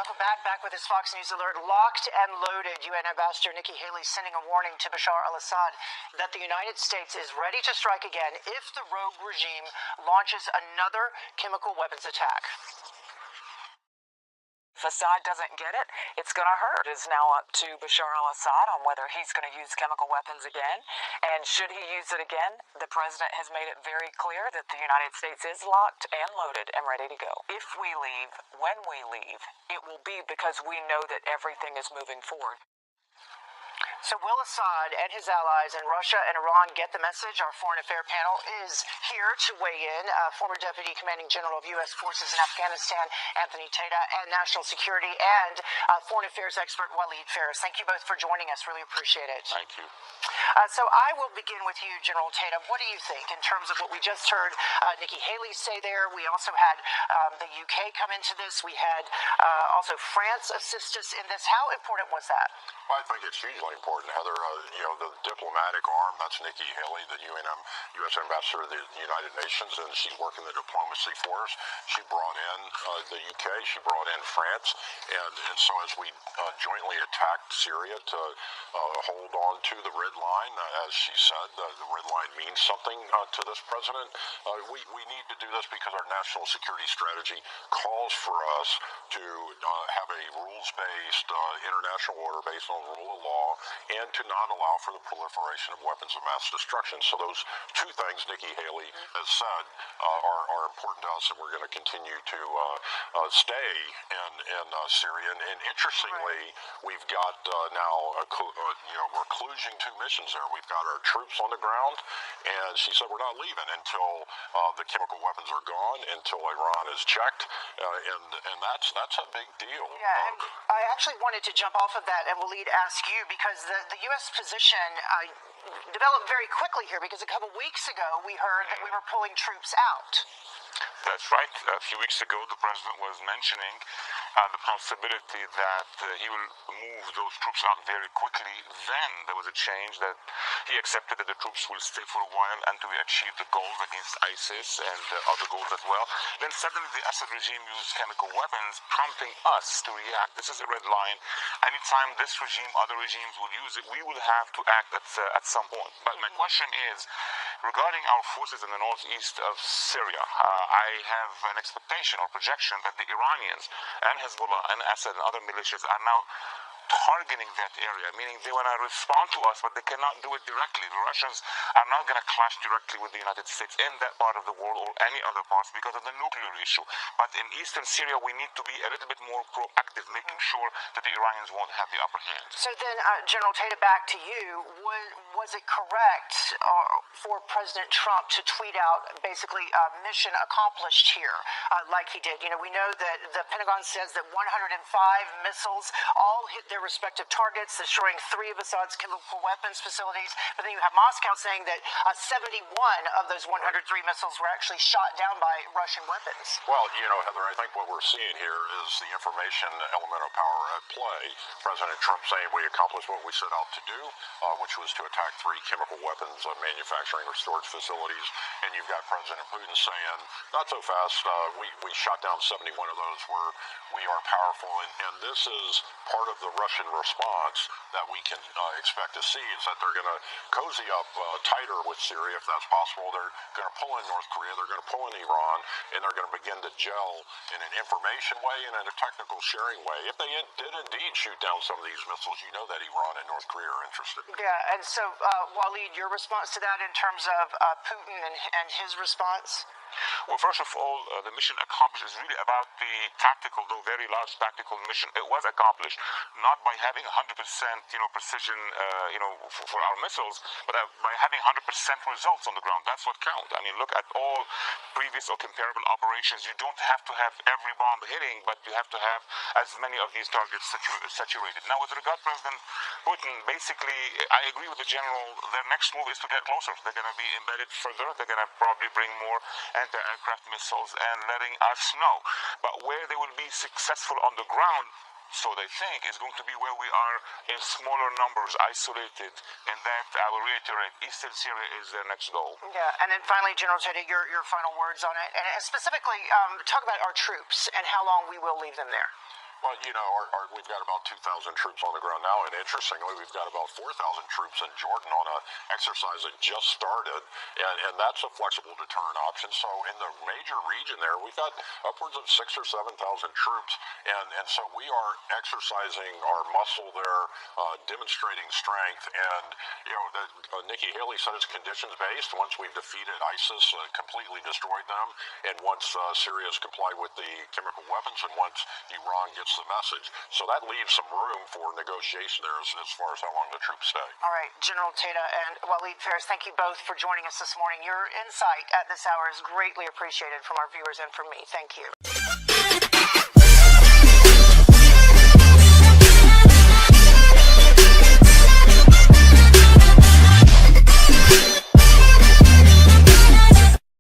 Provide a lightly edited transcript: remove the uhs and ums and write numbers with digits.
Welcome back with this Fox News alert. Locked and loaded, UN Ambassador Nikki Haley sending a warning to Bashar al-Assad that the United States is ready to strike again if the rogue regime launches another chemical weapons attack. If Assad doesn't get it, it's going to hurt. It is now up to Bashar al-Assad on whether he's going to use chemical weapons again. And should he use it again, the president has made it very clear that the United States is locked and loaded and ready to go. If we leave, when we leave, it will be because we know that everything is moving forward. So will Assad and his allies in Russia and Iran get the message? Our Foreign Affairs panel is here to weigh in. Former Deputy Commanding General of U.S. Forces in Afghanistan, Anthony Tata, and National Security and Foreign Affairs expert Walid Phares. Thank you both for joining us. Really appreciate it. Thank you. So I will begin with you, General Tata. What do you think in terms of what we just heard Nikki Haley say there? We also had the UK come into this. We had also France assist us in this. How important was that? Well, I think it's hugely important, Heather. The diplomatic arm, that's Nikki Haley, the U.S. Ambassador to the United Nations, and she's working the diplomacy for us. She brought in the UK, she brought in France, and so as we jointly attacked Syria to hold on to the red line, as she said, the red line means something to this president. We need to do this because our national security strategy calls for us to have a rules-based international order based on the rule of law, and to not allow for the proliferation of weapons of mass destruction. So those two things Nikki Haley has said are important to us, and we're going to continue to stay in Syria. And interestingly, we've got now we're kludging two missions there. We've got our troops on the ground, and she said we're not leaving until the chemical weapons are gone, until Iran is checked, and that's a big deal. Yeah, and I actually wanted to jump off of that and Walid ask you, because the U.S. position developed very quickly here, because a couple weeks ago we heard that we were pulling troops out. That's right. A few weeks ago, the president was mentioning the possibility that he will move those troops out very quickly. Then there was a change that he accepted that the troops will stay for a while until we achieve the goals against ISIS and other goals as well. Then suddenly the Assad regime used chemical weapons, prompting us to react. This is a red line. Anytime this regime, other regimes will use it, we will have to act at some point. But my question is, regarding our forces in the northeast of Syria, I have an expectation or projection that the Iranians and Hezbollah and Assad and other militias are now targeting that area, meaning they want to respond to us, but they cannot do it directly. The Russians are not going to clash directly with the United States in that part of the world or any other parts because of the nuclear issue. But in eastern Syria, we need to be a little bit more proactive, making sure that the Iranians won't have the upper hand. So then, General Tata, back to you. Was it correct for President Trump to tweet out basically mission accomplished here, like he did? We know that the Pentagon says that 105 missiles all hit their respective targets, destroying 3 of Assad's chemical weapons facilities. But then you have Moscow saying that 71 of those 103 missiles were actually shot down by Russian weapons. Well, Heather, I think what we're seeing here is the information element of power at play. President Trump saying we accomplished what we set out to do, which was to attack 3 chemical weapons manufacturing or storage facilities. And you've got President Putin saying, not so fast, we shot down 71 of those where we are powerful. And this is part of the Russian response that we can expect to see, is that they're going to cozy up tighter with Syria if that's possible. They're going to pull in North Korea, they're going to pull in Iran, and they're going to begin to gel in an information way and in a technical sharing way. If they did indeed shoot down some of these missiles, you know that Iran and North Korea are interested. Yeah, and so, Walid, your response to that in terms of Putin and his response? Well, first of all, the mission accomplished is really about the tactical, though very large tactical mission. It was accomplished not by having 100% precision, for our missiles, but by having 100% results on the ground. That's what counts. I mean, look at all previous or comparable operations. You don't have to have every bomb hitting, but you have to have as many of these targets saturated. Now, with regard to President Putin, basically, I agree with the general. Their next move is to get closer. They're going to be embedded further. They're going to probably bring more anti-aircraft missiles and letting us know. But where they will be successful on the ground, so they think, is going to be where we are in smaller numbers, isolated, and that, I will reiterate, eastern Syria is their next goal. Yeah, and then finally, General Tata, your final words on it, and specifically talk about our troops and how long we will leave them there. Well, we've got about 2,000 troops on the ground now, and interestingly, we've got about 4,000 troops in Jordan on an exercise that just started, and that's a flexible deterrent option. So in the major region there, we've got upwards of 6,000 or 7,000 troops, and so we are exercising our muscle there, demonstrating strength, and Nikki Haley said it's conditions-based. Once we've defeated ISIS, completely destroyed them, and once Syria has complied with the chemical weapons, and once Iran gets the message. So that leaves some room for negotiation there as far as how long the troops stay. All right, General Tata and Walid Phares, thank you both for joining us this morning. Your insight at this hour is greatly appreciated from our viewers and from me. Thank you.